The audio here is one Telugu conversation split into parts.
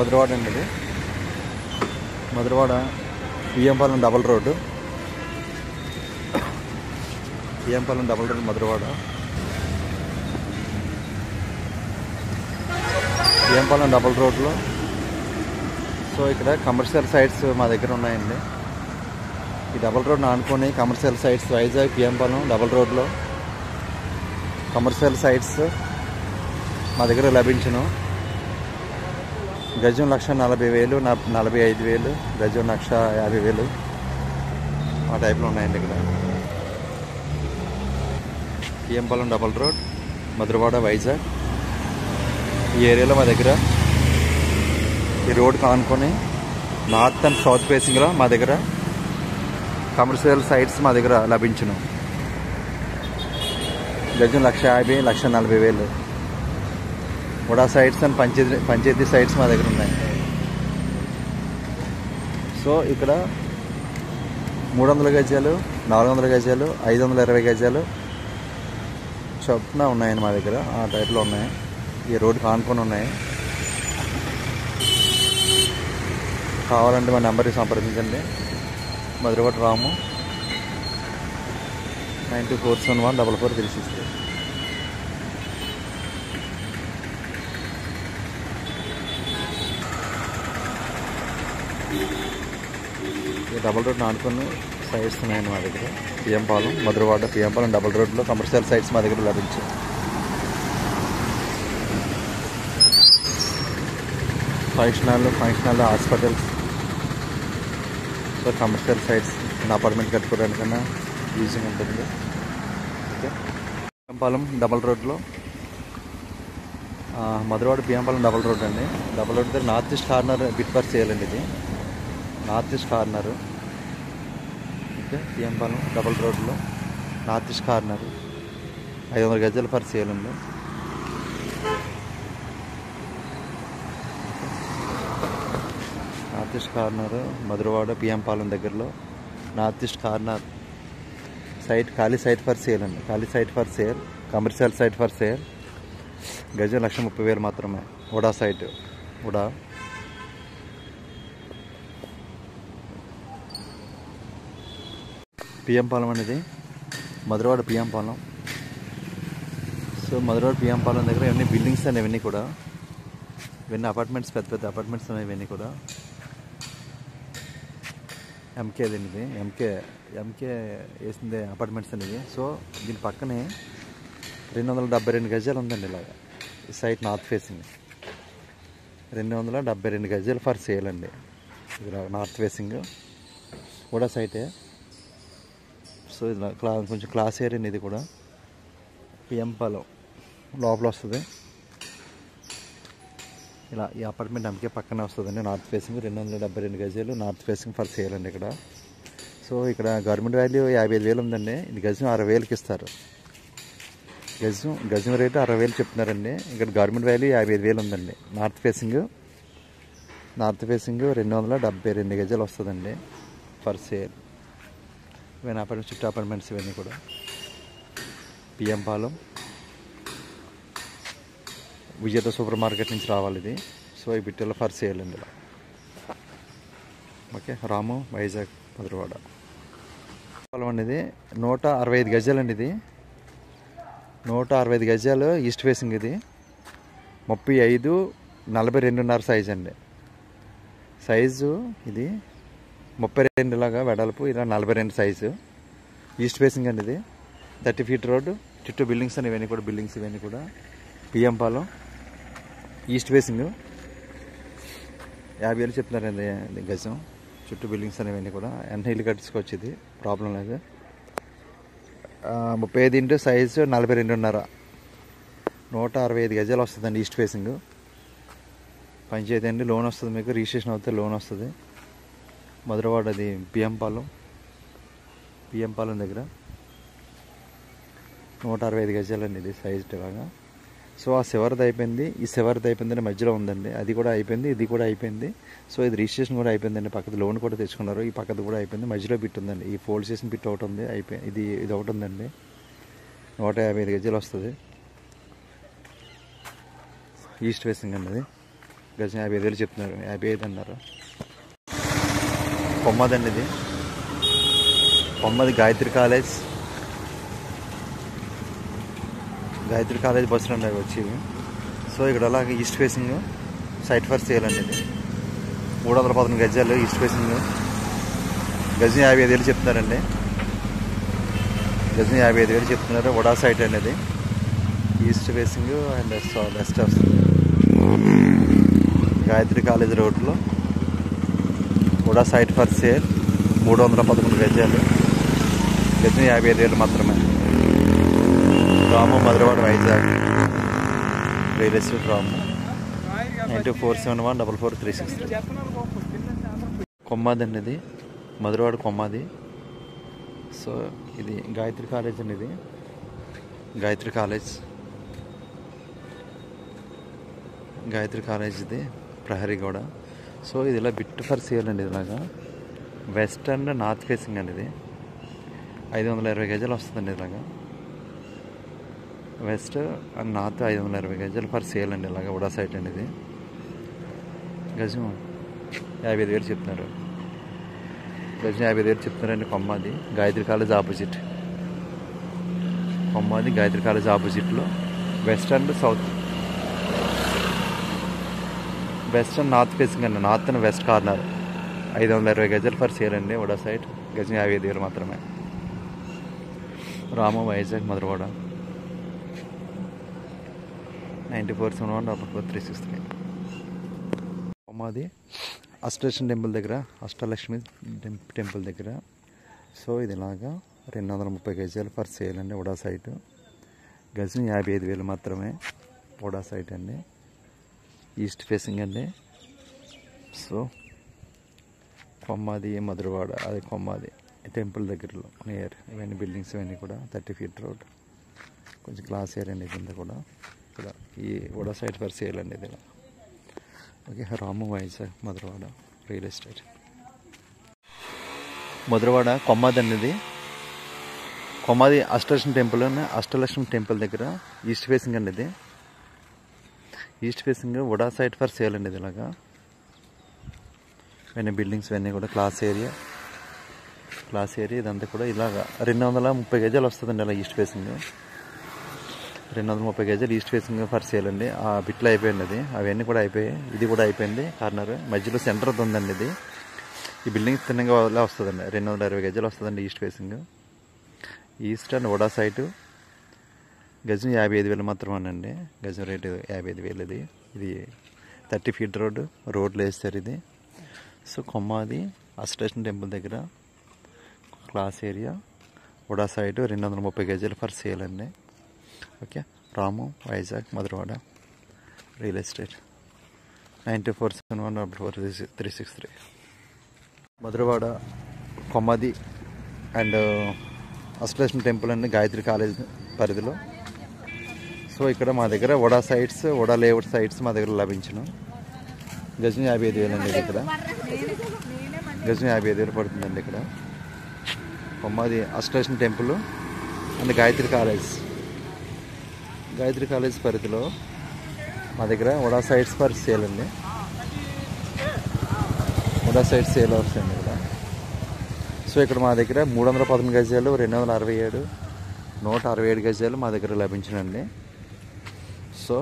మధురవాడ అండి. ఇది Madhurawada Biyyampalem double road. Biyyampalem double road Madhurawada. Biyyampalem double రోడ్లో సో ఇక్కడ కమర్షియల్ సైట్స్ మా దగ్గర ఉన్నాయండి. ఈ డబల్ రోడ్ని ఆనుకొని commercial sites Vizag Biyyampalem double రోడ్లో కమర్షియల్ సైట్స్ మా దగ్గర లభించును. గజం 1,40,000, 45,000, గజం 1,50,000 ఆ టైప్లో ఉన్నాయండి ఇక్కడ. బియ్యంపాలెం డబల్ రోడ్ మధురవాడ వైజాగ్ ఈ ఏరియాలో మా దగ్గర ఈ రోడ్కి ఆనుకొని నార్త్ అండ్ సౌత్ ఫేసింగ్లో మా దగ్గర కమర్షియల్ సైట్స్ మా దగ్గర లభించును. గజం 1,50,000, 1,40,000 ఉడా సైట్స్ అండ్ పంచాయతీ సైట్స్ మా దగ్గర ఉన్నాయి. సో ఇక్కడ 300 గజాలు, 400 గజాలు, 520 గజాలు చొప్పున ఉన్నాయండి మా దగ్గర. ఆ టైప్లో ఉన్నాయి. ఈ రోడ్డుకి ఆనుకొని ఉన్నాయి. కావాలంటే మా నెంబర్కి సంప్రదించండి. మధురవాడ రాము 9247144363. ఈ డబల్ రోడ్ని ఆనుకొని సైట్స్ ఉన్నాయండి మా దగ్గర. బియ్యంపాలెం మధురవాడ బియ్యంపాలెం డబల్ రోడ్లో కమర్షియల్ సైట్స్ మా దగ్గర లభించాయి. Functional hospitals, so commercial sites apartment కట్టుకోవడానికన్నా ఈజీగా ఉంటుంది. ఓకే. బియ్యంపాలెం డబల్ రోడ్లో మధురవాడ బియ్యంపాలెం డబల్ రోడ్ అండి. డబల్ రోడ్ దగ్గర నార్త్ ఈస్ట్ కార్నర్ బిట్ పర్ చేయాలండి. ఇది north east corner. Okay. Biyyampalem double రోడ్లో నార్త్ ఈస్ట్ కార్నరు 500 గజాల పర్ చేయాలండి. North east corner Madhurawada Biyyampalem దగ్గరలో నార్త్ ఈస్ట్ కార్నర్ సైట్ ఖాళీ సైట్ ఫర్ సేల్ అండి. ఖాళీ site for sale, commercial site for sale. గజం 1,30,000 మాత్రమే. ఉడా సైట్ ఉడా. బియ్యంపాలెం అనేది మధురవాడ బియ్యంపాలెం. సో మధురవాడ బియ్యంపాలెం దగ్గర ఇవన్నీ బిల్డింగ్స్ అండి. ఇవన్నీ కూడా ఇవన్నీ అపార్ట్మెంట్స్, పెద్ద పెద్ద అపార్ట్మెంట్స్ ఉన్నాయి. ఇవన్నీ కూడా ఎంకే ఇది ఎంకే వేసింది అపార్ట్మెంట్స్ అనేది. సో దీని పక్కనే 272 గజాలు ఉందండి. ఇలాగా ఈ సైట్ నార్త్ ఫేసింగ్ 272 గజాలు ఫర్ సేల్ అండి. ఇది నార్త్ ఫేసింగ్ కూడా సైటే. సో ఇది కొంచెం క్లాస్ ఏరియా. ఇది కూడా బియ్యంపాలెం లోపల వస్తుంది. ఇలా ఈ అపార్ట్మెంట్ ఎంకే పక్కనే వస్తుందండి. నార్త్ ఫేసింగ్ 272 గజాలు నార్త్ ఫేసింగ్ ఫర్ సేల్ అండి ఇక్కడ. సో ఇక్కడ గవర్నమెంట్ వాల్యూ 55,000 ఉందండి. ఇది గజం 60,000కి ఇస్తారు. గజం రేటు 60,000 చెప్తున్నారండి. ఇక్కడ గవర్నమెంట్ వాల్యూ 55,000 ఉందండి. నార్త్ ఫేసింగ్ 272 గజాలు వస్తుందండి ఫర్ సేల్. ఇవన్నీ అపార్ట్మెంట్ చుట్టూ అపార్ట్మెంట్స్ ఇవన్నీ కూడా బియ్యంపాలెం విజేత సూపర్ మార్కెట్ నుంచి రావాలి ఇది. సో ఈ బిట్టెల్లో ఫర్ సేల్ అండి ఇలా. ఓకే. రాము వైజాగ్ మధురవాడ పొలం అనేది 165 గజాలు అండి. ఇది 165 గజాలు ఈస్ట్ ఫేసింగ్. ఇది 35-42.5 సైజ్ అండి. సైజు ఇది 32 లాగా వెడల్పు, ఇలా 42 సైజు. ఈస్ట్ ఫేసింగ్ అండి. ఇది 30 ఫీట్ రోడ్డు. చుట్టూ బిల్డింగ్స్ అని ఇవన్నీ కూడా బిల్డింగ్స్ ఇవన్నీ కూడా బియ్యంపాలెం ఈస్ట్ ఫేసింగ్ 50,000 చెప్తున్నారండి గజం. చుట్టూ బిల్డింగ్స్ అనేవన్నీ కూడా ఎన్ని ఇల్లు కట్టించుకోవచ్చు. ఇది ప్రాబ్లం లేదు. 35 సైజు 42.5 165 గజాలు వస్తుందండి ఈస్ట్ ఫేసింగ్. పంచాయతీ అండి. లోన్ వస్తుంది మీకు. రిజిస్ట్రేషన్ అవుతే లోన్ వస్తుంది. మధురవాడ అది బియ్యంపాలెం దగ్గర 165 గజాలండి. ఇది సైజ్ ఇలాగా. సో ఆ చివరిది అయిపోయింది, ఈ చివరిది అయిపోయిందండి. మధ్యలో ఉందండి. అది కూడా అయిపోయింది, ఇది కూడా అయిపోయింది. సో ఇది రిజిస్ట్రేషన్ కూడా అయిపోయిందండి. పక్కది లోన్ కూడా తెచ్చుకున్నారు. ఈ పక్కది కూడా అయిపోయింది. మధ్యలో బిట్ ఉందండి. ఈ ఫోల్డ్ చేసిన బిట్ ఒకటి ఉంది. ఇది ఒకటి ఉందండి. 155 గజాలు వస్తుంది. ఈస్ట్ ఫేసింగ్ అండి. అది గజం 55,000 చెప్తున్నారు, 55 అన్నారు. కొమ్మదండి ఇది, Kommadi Gayatri college bus stand అవి వచ్చేవి. సో ఇక్కడ అలాగే east facing site for sale అండి. ఇది 319 గజాలు ఈస్ట్ ఫేసింగ్, గజం 55,000 చెప్తున్నారండి. గజం 55,000 చెప్తున్నారు. వడా సైట్ అనేది ఈస్ట్ ఫేసింగ్ అండ్ వెస్ట్ వస్తుంది. గాయత్రి కాలేజ్ రోడ్లో వడా సైట్ ఫర్ సేల్ 311 గజాలు, గజం 55,000 మాత్రమే. రాము మధురవాడ వైజాగ్ రియల్ ఎస్టేట్ రాము 9471444363. కొమ్మాది అండి ఇది, మధురవాడ కొమ్మాది. సో ఇది గాయత్రి కాలేజ్ అండి, ఇది గాయత్రి కాలేజ్ ఇది ప్రహరీగూడ. సో ఇది ఇలా బిట్ ఫర్ సేల్ అండి. ఇలాగా వెస్ట్ అండ్ నార్త్ ఫేసింగ్ అండి. ఇది 520 గజాలు వస్తుందండి. ఇలాగా వెస్ట్ అండ్ నార్త్ 520 గజాలు ఫర్ సేల్ అండి. ఇలాగా ఉడా సైట్ అండి. ఇది గజం 55,000 చెప్తున్నారు. గజం 55,000 చెప్తున్నారండి. Kommadi Gayatri college opposite, Kommadi Gayatri college ఆపోజిట్లో వెస్ట్ అండ్ నార్త్ ఫేసింగ్ అండి. నార్త్ అండ్ వెస్ట్ కార్నర్ 520 గజాలు ఫర్ సేల్ అండి. ఉడా సైట్ గజం 55,000 మాత్రమే. రాము వైజాగ్ మధురవాడ 9471444363. కొమ్మాది అష్టలక్ష్మి టెంపుల్ దగ్గర. సో ఇది ఇలాగా 230 గజాలు ఫర్ సేల్ అండి. ఉడా సైట్ గజం 55,000 మాత్రమే. ఉడా సైట్ అండి, ఈస్ట్ ఫేసింగ్ అండి. సో కొమ్మాది మధురవాడ, అది కొమ్మాది టెంపుల్ దగ్గరలో నియర్. ఇవన్నీ బిల్డింగ్స్ ఇవన్నీ కూడా 30 feet రోడ్, కొంచెం క్లాస్ ఏరియా అండి. కింద కూడా ఇక్కడ ఈ ఉడా సైట్ ఫర్ సేల్ అండి. ఇది okay. Ramu Vizag Madhurawada real estate. Madhurawada Kommadi అనేది, కొమ్మాది అష్టలక్ష్మి టెంపుల్ దగ్గర ఈస్ట్ ఫేసింగ్ అండి. ఇది east facing UDA site for sale అండి. ఇది ఇలాగా ఇవన్నీ బిల్డింగ్స్ ఇవన్నీ కూడా క్లాస్ ఏరియా ఇదంతా కూడా ఇలాగా 230 గజాలు వస్తుందండి. అలా ఈస్ట్ ఫేసింగ్ 230 గజాలు ఈస్ట్ ఫేసింగ్ ఫర్ సేల్ అండి. ఆ బిట్లు అయిపోయింది, అది అవన్నీ కూడా అయిపోయాయి. ఇది కూడా అయిపోయింది. కార్నర్ మధ్యలో సెంటర్ ఉందండి. ఇది ఈ బిల్డింగ్ తిన్నగా వస్తుందండి. 220 గజాలు వస్తుందండి east facing. East and UDA site గజం 55,000 మాత్రమేనండి. గజం రేటు 55,000. ఇది 30 feet రోడ్లు వేస్తారు ఇది. సో కొమ్మాది అష్టలక్ష్మి టెంపుల్ దగ్గర క్లాస్ ఏరియా ఉడా సైడ్ 230 గజాలు ఫర్ సేల్ అండి. Okay. Ramu Vizag Madhurawada real estate 9471444363. Madhurawada Kommadi and Ashtalakshmi temple అండి గాయత్రి కాలేజ్ పరిధిలో. సో ఇక్కడ మా దగ్గర ఉడా లేఅవుట్ సైట్స్ మా దగ్గర లభించును. గజం 55,000 అండి. ఇక్కడ గజం 55,000 పడుతుందండి. ఇక్కడ Kommadi Ashtalakshmi temple and Gayatri college పరిధిలో మా దగ్గర ఉడా సైట్స్ ఫర్ సేల్ అండి. ఉడా సైట్ సేల్ అవుతుంది ఇక్కడ. సో ఇక్కడ మా దగ్గర 311 గజాలు 267 167 గజాలు మా దగ్గర లభించినండి. సో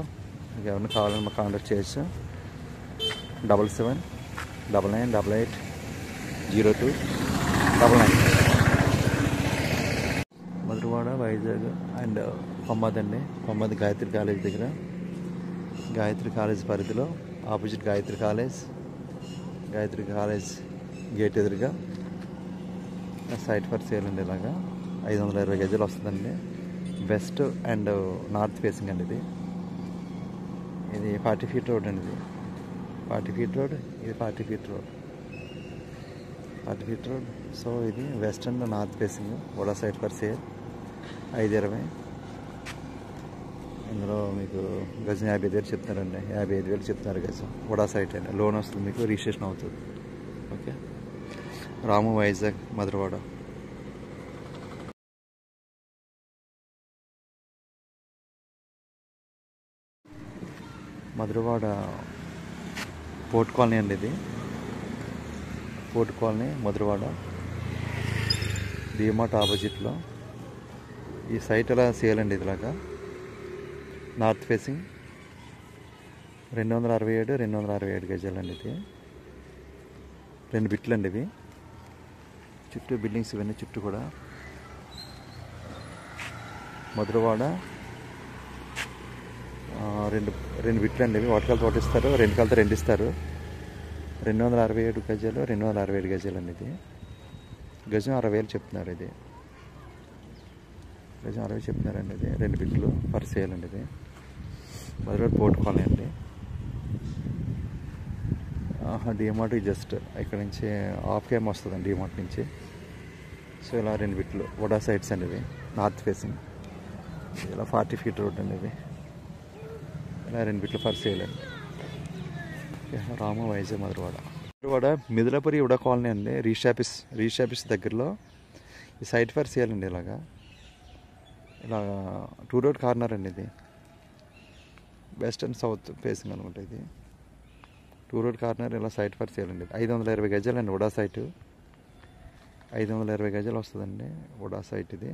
మీకు ఎవరైనా కావాలని మాకు కాంటాక్ట్ చేయొచ్చు. 7799880299. మధురవాడ వైజాగ్ అండ్ కొమ్మాది అండి. కొమ్మాది గాయత్రి కాలేజ్ దగ్గర, గాయత్రి కాలేజ్ పరిధిలో ఆపోజిట్ గాయత్రి కాలేజ్ గేట్ ఎదురుగా సైట్ ఫర్ సేల్ అండి. ఇలాగా 520 గజాలు వస్తుందండి. వెస్ట్ అండ్ నార్త్ ఫేసింగ్ అండి. ఇది 40 feet రోడ్ అండి. ఇది 40 feet రోడ్, ఇది 40 feet రోడ్. సో ఇది west and north facing UDA site for sale 520. ఇందులో మీకు గజం 55,000 చెప్తున్నారండి. 55,000 చెప్తున్నారు గజం. ఉడా సైట్ అండి. లోన్ వస్తుంది, మీకు రిజిస్ట్రేషన్ అవుతుంది. Okay. Ramu Vizag Madhurawada. Port colony అండి ఇది. పోర్ట్ కాలనీ మధురవాడ డిమార్ట్ ఆపోజిట్లో ఈ సైట్ ఎలా సేల్ అండి. ఇదిలాగా నార్త్ ఫేసింగ్ 267 గజాలండి. ఇది 2 బిట్లు అండి ఇవి. చుట్టూ బిల్డింగ్స్ ఇవన్నీ చుట్టూ కూడా మధురవాడ 2 బిట్లు అండి ఇవి. ఒకటికాలతో ఒకటి ఇస్తారు, 2 కాలతో 2 ఇస్తారు. 267 గజాలు 267 గజాలండి. ఇది గజం 60,000 చెప్తున్నారు. ఇది గజం 60 చెప్తున్నారండి. ఇది 2 బిట్లు ఫర్ సేల్ అండి. ఇది మధురవాడ పోర్ట్ కాలనీ అండి. డిమార్ట్ జస్ట్ ఇక్కడ నుంచి హాఫ్ కేమ్ వస్తుందండి డిమార్ట్ నుంచి. సో ఇలా 2 బిట్లు వడా సైడ్స్ అండి. ఇవి నార్త్ ఫేసింగ్. ఇలా 40 ఫీట్ రోడ్ అండి. ఇది ఇలా 2 బిట్లు ఫర్ సేల్ అండి. రామ వైజాగ్ మధురవాడ మిదిలాపురి ఉడా కాలనీ అండి. రిజిస్టర్ ఆఫీస్ దగ్గరలో ఈ సైట్ ఫర్ సేల్ అండి. ఇలా 2 రోడ్ కార్నర్ అండి. ఇది వెస్ట్ అండ్ సౌత్ ఫేసింగ్ అనమాట. ఇది 2 రోడ్ కార్నర్ ఇలా సైట్ ఫర్ సేల్ అండి. 520 గజాలండి ఉడా సైటు. 520 గజాలు వస్తుందండి ఉడా సైట్. ఇది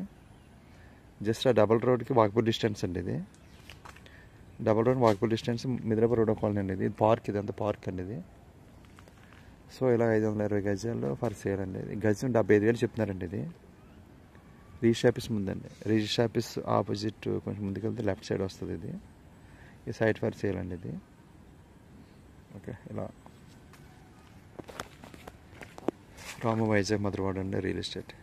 జస్ట్ ఆ డబల్ రోడ్కి వాకబుల్ డిస్టెన్స్ అండి. ఇది డబల్ రోడ్ వాకబుల్ డిస్టెన్స్ మిదిలాపురి ఉడా కాలనీ అండి. ఇది పార్క్, ఇదంతా పార్క్ అండి. ఇది సో ఇలా 520 గజాలు ఫర్ సేల్ అండి. ఇది గజం 75,000 చెప్తున్నారండి. ఇది రిజిస్టర్ ఆఫీస్ ముందండి. రిజిస్టర్ ఆఫీస్ ఆపోజిట్ కొంచెం ముందుకెళ్తే లెఫ్ట్ సైడ్ వస్తుంది. ఇది ఈ సైట్ ఫర్ సేల్ అండి. ఇది ఓకే. ఇలా రామ వైజాగ్ మధురవాడ అండి రియల్ ఎస్టేట్.